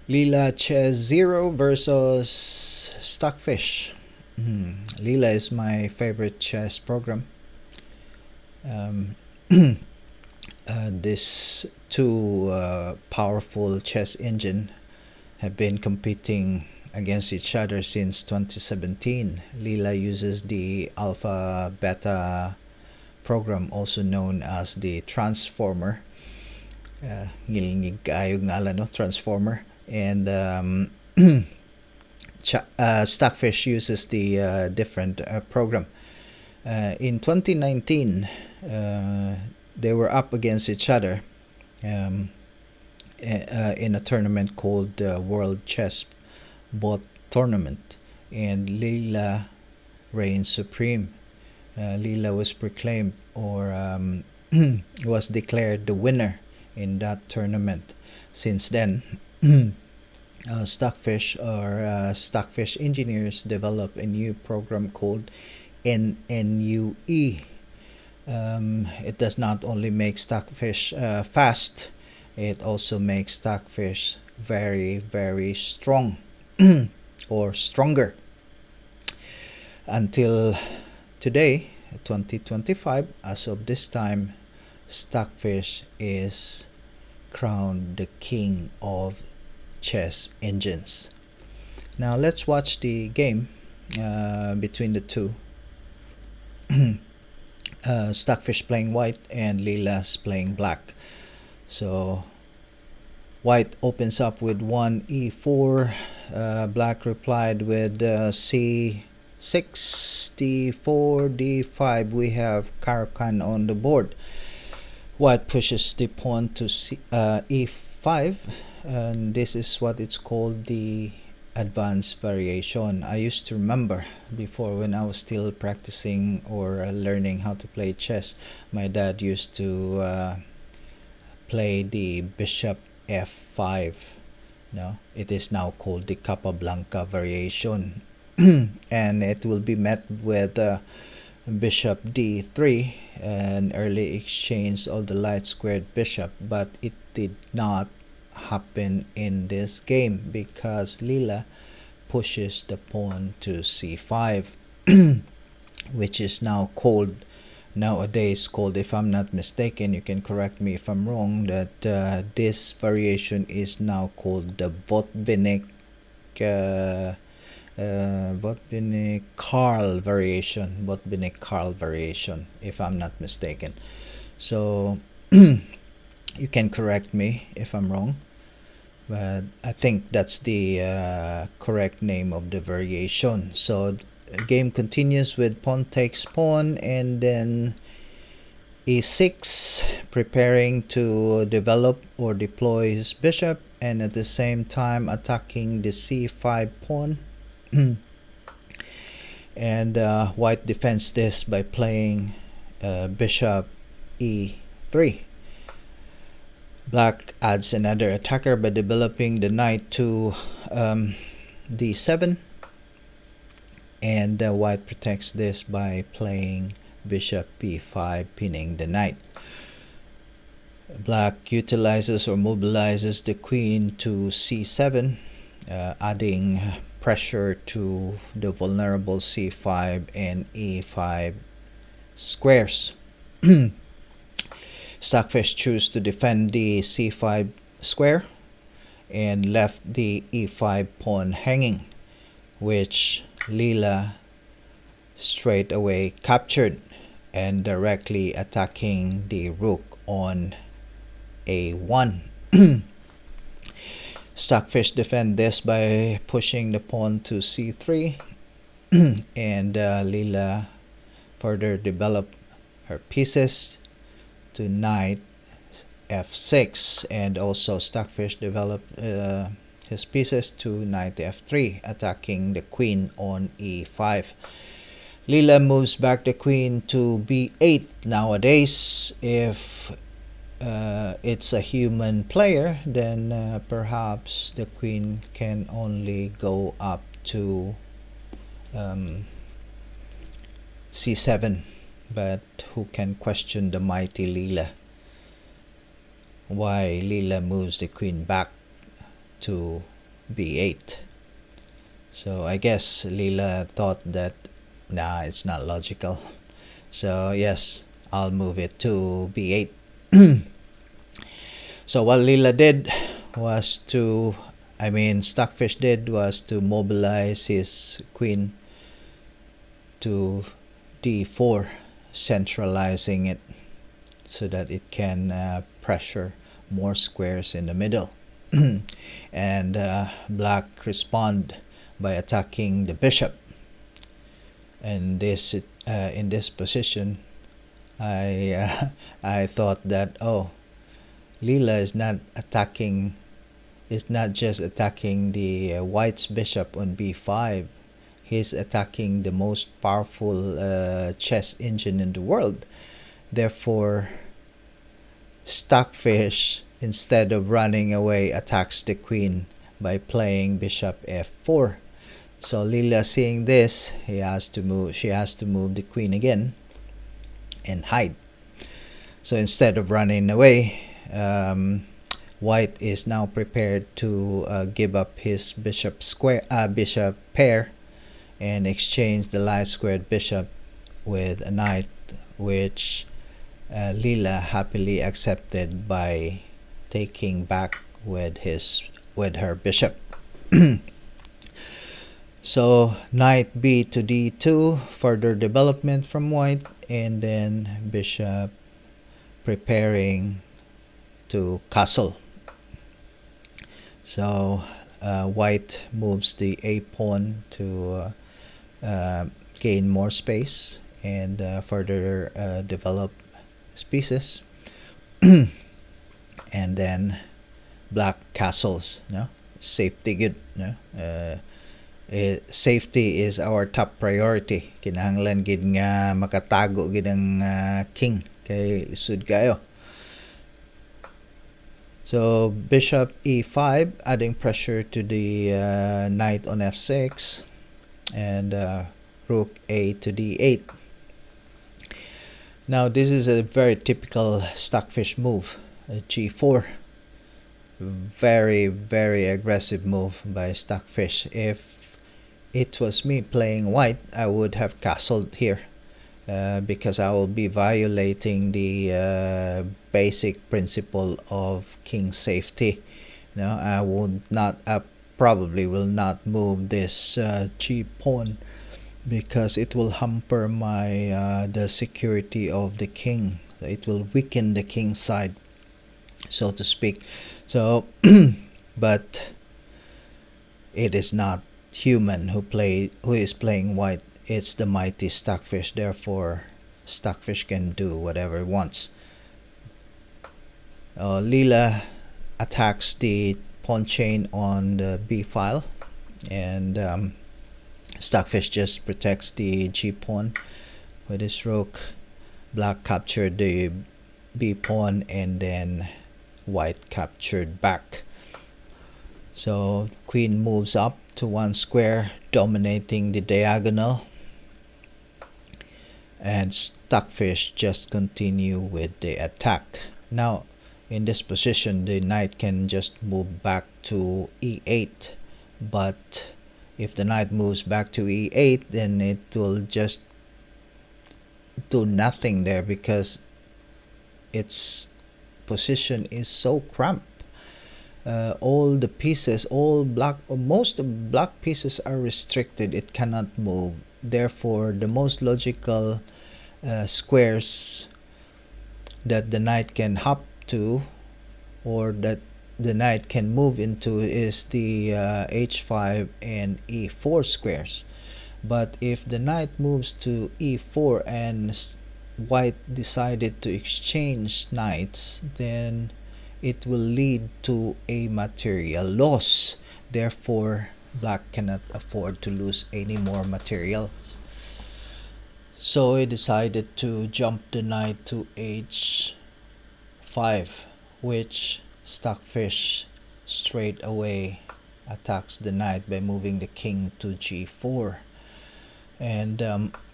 Leela Chess Zero versus Stockfish. Leela is my favorite chess program. Um, these two powerful chess engine have been competing against each other since 2017. Leela uses the alpha beta program, also known as the transformer. Ngilingig kaayo ngalan, no? Transformer. And Stockfish uses the different program. In 2019, they were up against each other um, in a tournament called World Chess Bot Tournament, and Leela reigned supreme. Leela was proclaimed or was declared the winner in that tournament. Since then, Stockfish engineers developed a new program called NNUE. It does not only make Stockfish fast, it also makes Stockfish very, very strong or stronger. Until today, 2025, as of this time, Stockfish is crowned the king of chess engines. Now let's watch the game between the two. Stockfish playing white and Leela's playing black. So white opens up with 1e4. Black replied with c6, d4, d5. We have Caro-Kann on the board. White pushes the pawn to e5, and this is what it's called, the advanced variation. I used to remember before, when I was still practicing or learning how to play chess, my dad used to play the bishop f5. No, it is now called the Capablanca variation. And it will be met with bishop d3, an early exchange of the light squared bishop, but it did not happen in this game because Leela pushes the pawn to c5, which is nowadays called, if I'm not mistaken, you can correct me if I'm wrong, that this variation is now called the Botvinnik-Karl variation, if I'm not mistaken. So you can correct me if I'm wrong, but I think that's the correct name of the variation. So the game continues with pawn takes pawn, and then e6, preparing to develop or deploy his bishop, and at the same time attacking the c5 pawn. And white defends this by playing bishop e3. Black adds another attacker by developing the knight to d7, and white protects this by playing bishop b5, pinning the knight. Black utilizes or mobilizes the queen to c7, adding pressure to the vulnerable c5 and e5 squares. Stockfish chose to defend the c5 square and left the e5 pawn hanging, which Leela straight away captured, and directly attacking the rook on a1. Stockfish defend this by pushing the pawn to c3, and Leela further develop her pieces to knight f6, and also Stockfish developed his pieces to knight f3, attacking the queen on e5. Leela moves back the queen to b8. Nowadays, if it's a human player, then perhaps the queen can only go up to c7, but who can question the mighty Leela? Why Leela moves the queen back to b8. So I guess leelah thought that, nah, it's not logical. So yes, I'll move it to b8. So what leelah did was to, Stockfish did was to mobilize his queen to d4, centralizing it so that it can pressure more squares in the middle. And black respond by attacking the bishop. And this in this position, I thought that, oh, leelah is not just attacking the white's bishop on b5. He's attacking the most powerful chess engine in the world. Therefore, Stockfish, instead of running away, attacks the queen by playing bishop f4. So leelah, seeing this, she has to move the queen again and hide. So instead of running away, white is now prepared to give up his bishop pair and exchange the light squared bishop with a knight, which leelah happily accepted by taking back with her bishop. So knight b to d2, further development from white, and then bishop preparing to castle. So white moves the a pawn to gain more space and further develop pieces. And then black castles, no? Safety good, no? Safety is our top priority. Kinahanglan gid nga makatago gid ang king kay lisod kayo. So bishop e5, adding pressure to the knight on f6, and rook a to d8. Now this is a very typical Stockfish move, g4. Very, very aggressive move by Stockfish. If it was me playing white, I would have castled here, because I will be violating the basic principle of king safety. I probably will not move this g pawn, because it will hamper the security of the king. It will weaken the king's side, so to speak. So but it is not human who is playing white. It's the mighty Stockfish. Therefore, Stockfish can do whatever it wants. leelah attacks the pawn chain on the b file, and Stockfish just protects the g pawn with his rook. Black captured the b pawn, and then white captured back. So queen moves up to one square, dominating the diagonal, and Stockfish just continue with the attack. Now in this position, the knight can just move back to e8, but if the knight moves back to e8, then it will just do nothing there, because its position is so cramped. All the pieces, most of the black pieces are restricted. It cannot move. Therefore, the most logical squares that the knight can hop to, or that the knight can move into, is the h5 and e4 squares. But if the knight moves to e4 and white decided to exchange knights, then it will lead to a material loss. Therefore, black cannot afford to lose any more materials. So he decided to jump the knight to h5, which Stockfish straight away attacks the knight by moving the king to g4. And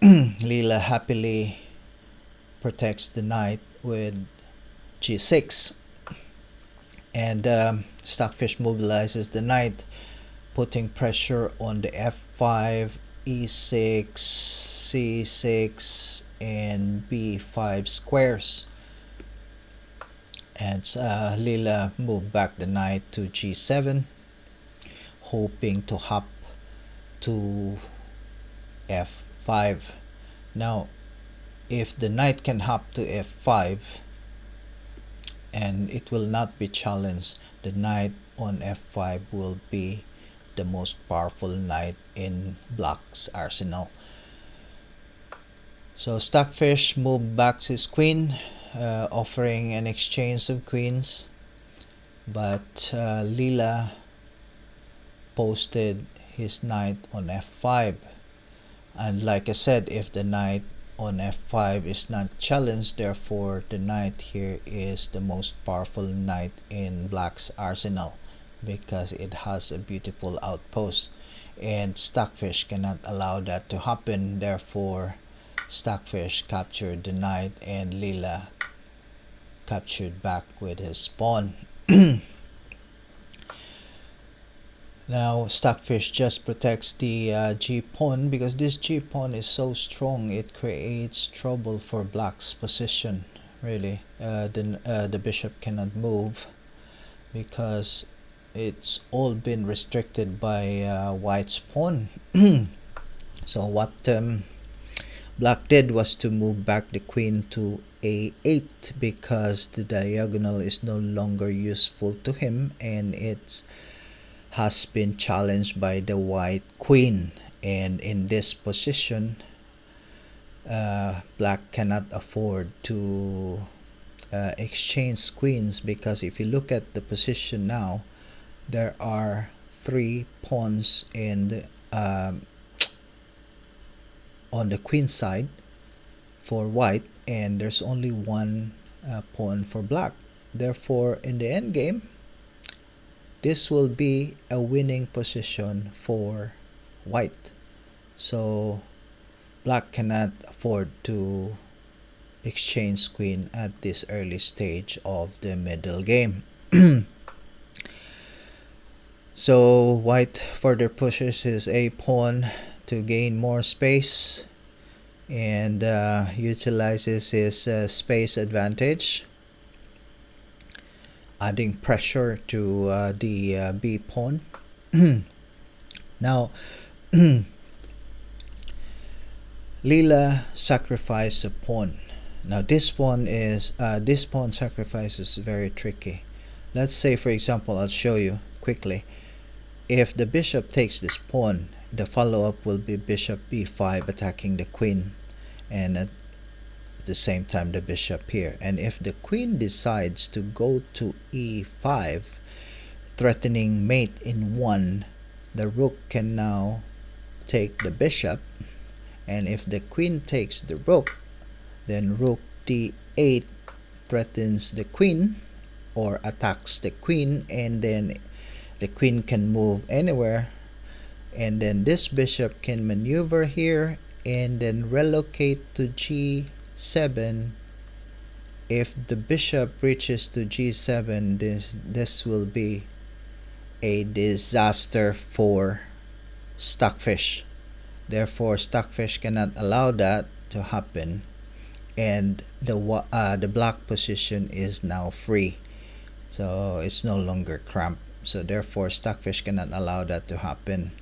leelah happily protects the knight with g6. And Stockfish mobilizes the knight putting pressure on the f5, e6, c6, and b5 squares. And leelah moved back the knight to g7, hoping to hop to f5. Now, if the knight can hop to f5 and it will not be challenged, the knight on f5 will be the most powerful knight in black's arsenal. So Stockfish moved back his queen, offering an exchange of queens, but leelah posted his knight on f5. And like I said, if the knight on f5 is not challenged, therefore the knight here is the most powerful knight in black's arsenal because it has a beautiful outpost, and Stockfish cannot allow that to happen. Therefore Stockfish captured the knight and leelah captured back with his pawn. Now Stockfish just protects the G pawn because this G pawn is so strong it creates trouble for black's position. Really, the bishop cannot move because it's all been restricted by white's pawn. So what black did was to move back the queen to a8 because the diagonal is no longer useful to him and it's has been challenged by the white queen, and in this position black cannot afford to exchange queens because if you look at the position now, there are 3 pawns in the, on the queen side for white, and there's only 1 pawn for black. Therefore in the end game, this will be a winning position for white. So black cannot afford to exchange queen at this early stage of the middle game. So white further pushes his a pawn to gain more space and utilizes his space advantage, adding pressure to the b pawn. Now leelah sacrificed a pawn. Now this pawn sacrifice is very tricky. Let's say, for example, I'll show you quickly. If the bishop takes this pawn, the follow-up will be bishop b5 attacking the queen, and at the same time the bishop here. And if the queen decides to go to e5, threatening mate in 1, the rook can now take the bishop, and if the queen takes the rook, then rook d8 threatens the queen or attacks the queen, and then the queen can move anywhere, and then this bishop can maneuver here and then relocate to g7. If the bishop reaches to g7, this will be a disaster for Stockfish. Therefore Stockfish cannot allow that to happen, and the black position is now free, so it's no longer cramped. So therefore Stockfish cannot allow that to happen.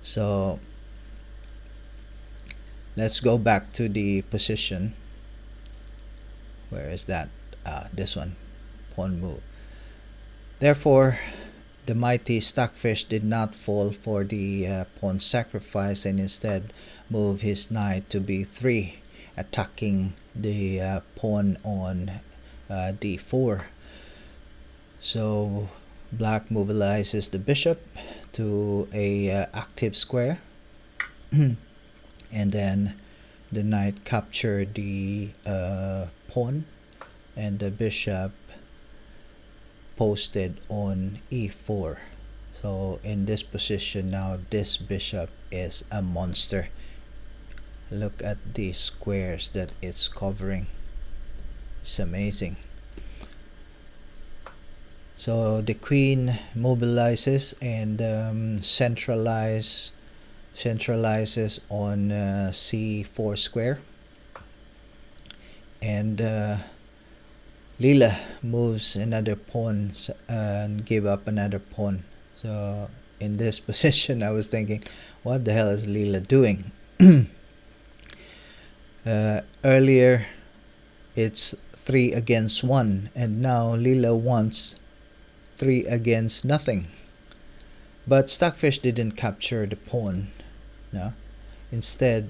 So let's go back to the position. Where is that? This one, pawn move. Therefore the mighty Stockfish did not fall for the pawn sacrifice and instead moved his knight to b3, attacking the pawn on d4. So black mobilizes the bishop to a active square and then the knight captured the pawn and the bishop posted on e4. So in this position now, this bishop is a monster. Look at the squares that it's covering. It's amazing. So the queen mobilizes and centralizes on c4 square, and leelah moves another pawn and give up another pawn. So in this position, I was thinking, what the hell is leelah doing? Earlier, it's 3 against 1, and now leelah wants 3 against nothing. But Stockfish didn't capture the pawn. No? Instead,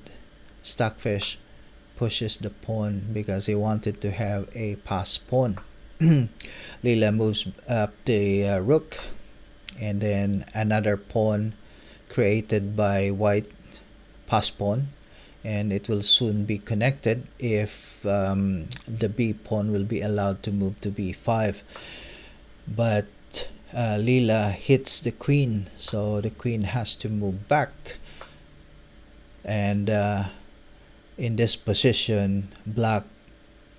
Stockfish pushes the pawn because he wanted to have a pass pawn. leelah moves up the rook, and then another pawn created by white pass pawn, and it will soon be connected if the b pawn will be allowed to move to b5. But leelah hits the queen, so the queen has to move back, and in this position, black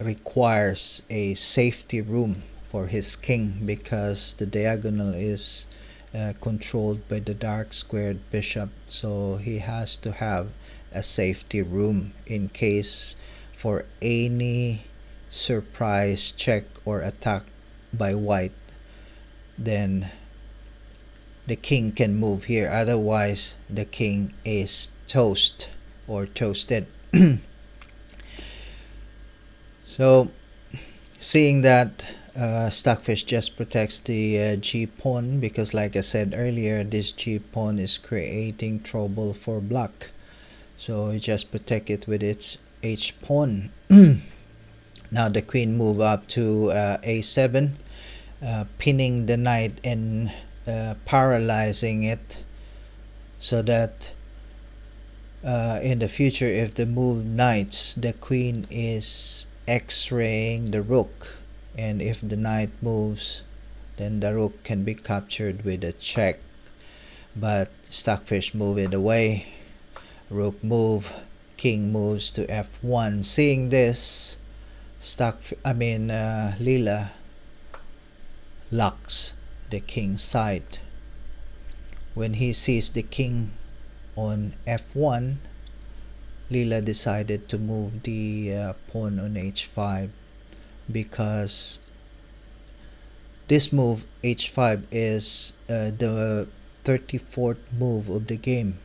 requires a safety room for his king because the diagonal is controlled by the dark squared bishop, so he has to have a safety room in case for any surprise check or attack by white. Then the king can move here, otherwise the king is toast or toasted. So seeing that, Stockfish just protects the g pawn because, like I said earlier, this g pawn is creating trouble for black, so he just protect it with its h pawn. Now the queen move up to a7, pinning the knight and paralyzing it, so that in the future, if the move knights, the queen is x-raying the rook, and if the knight moves, then the rook can be captured with a check. But Stockfish move it away. Rook move, king moves to f1. Seeing this, leelah locks the king's side. When he sees the king on f1, leelah decided to move the pawn on h5, because this move h5 is the 34th move of the game.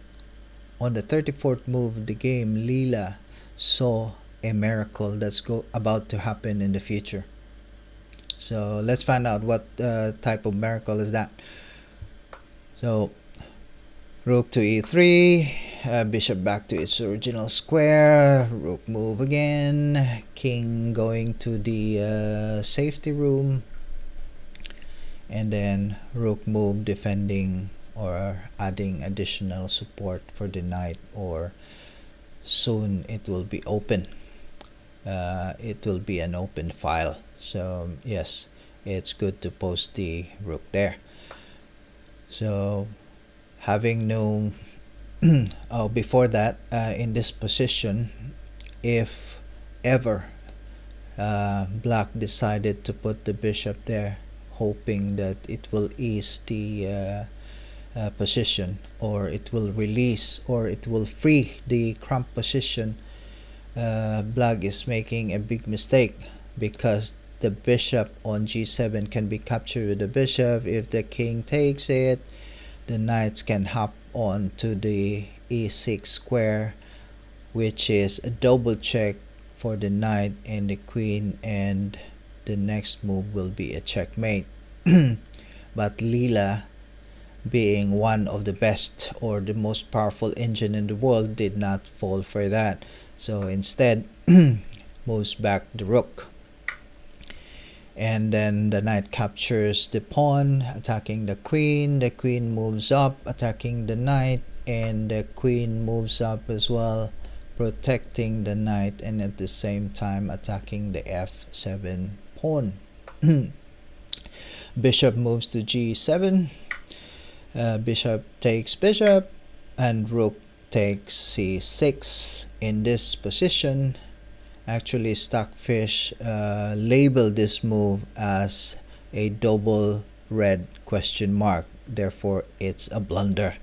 On the 34th move of the game, leelah saw a miracle that's about to happen in the future. So let's find out what type of miracle is that. So rook to e3, bishop back to its original square, rook move again, king going to the safety room, and then rook move defending or adding additional support for the knight, or soon it will be open. It will be an open file, so yes, it's good to post the rook there. So having known before that, in this position, if ever black decided to put the bishop there, hoping that it will ease the position, or it will release, or it will free the cramped position, black is making a big mistake, because the bishop on g7 can be captured with the bishop. If the king takes it, the knights can hop on to the e6 square, which is a double check for the knight and the queen, and the next move will be a checkmate. But leelah, being one of the best or the most powerful engine in the world, did not fall for that, so instead moves back the rook, and then the knight captures the pawn, attacking the queen moves up, attacking the knight, and the queen moves up as well, protecting the knight, and at the same time attacking the f7 pawn. Bishop moves to g7, bishop takes bishop, and rook takes c6. In this position, actually Stockfish labeled this move as a double red question mark. Therefore, it's a blunder.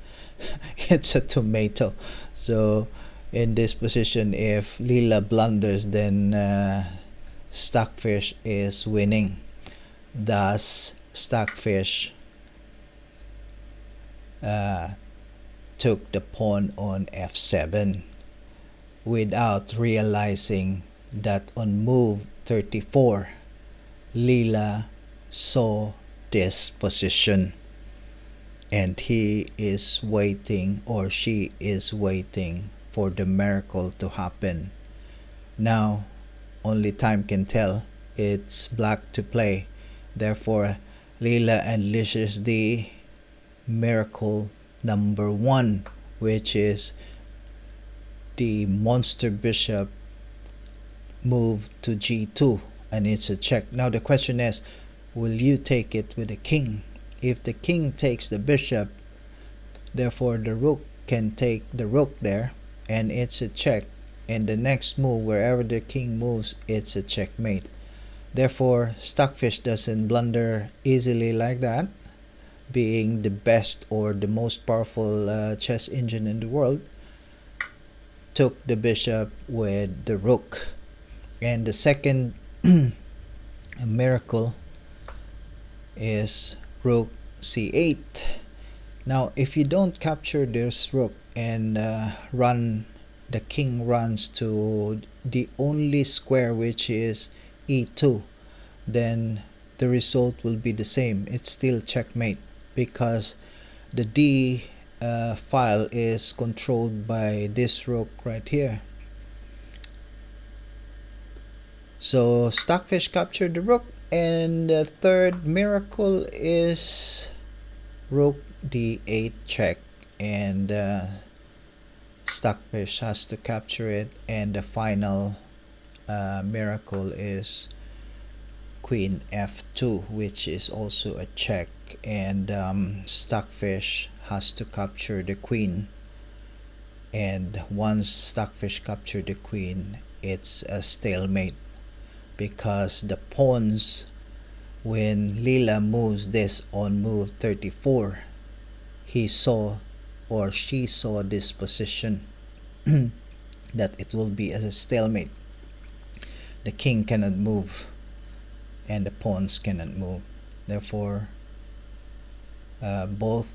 It's a tomato. So, in this position, if leelah blunders, then Stockfish is winning. Thus, Stockfish took the pawn on f7 without realizing that on move 34, leelah saw this position, and he is waiting, or she is waiting, for the miracle to happen. Now, only time can tell. It's black to play. Therefore, leelah unleashes the miracle number 1, which is the monster bishop move to g2, and it's a check. Now the question is, will you take it with the king? If the king takes the bishop, therefore the rook can take the rook there, and it's a check. And the next move, wherever the king moves, it's a checkmate. Therefore, Stockfish doesn't blunder easily like that, being the best or the most powerful chess engine in the world. Took the bishop with the rook. And the second miracle is rook c8. Now, if you don't capture this rook and the king runs to the only square, which is e2, then the result will be the same. It's still checkmate, because the d file is controlled by this rook right here. So Stockfish captured the rook, and the third miracle is rook d8 check, and Stockfish has to capture it. And the final miracle is queen f2, which is also a check, and Stockfish has to capture the queen. And once Stockfish captured the queen, it's a stalemate, because the pawns, when leelah moves this on move 34, he saw, or she saw this position, that it will be a stalemate. The king cannot move, and the pawns cannot move. Therefore, both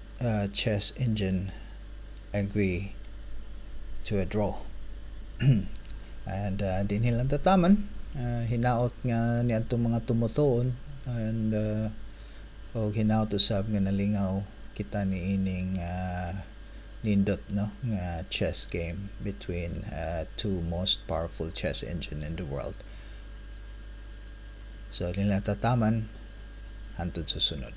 chess engine agree to a draw. And din nilang tataman, hinaot nga ni atong mga tumutuon, and hinaot usab nga nalingaw kita ni ining nindot, no, nga chess game between two most powerful chess engine in the world. So nila tataman hantod susunod.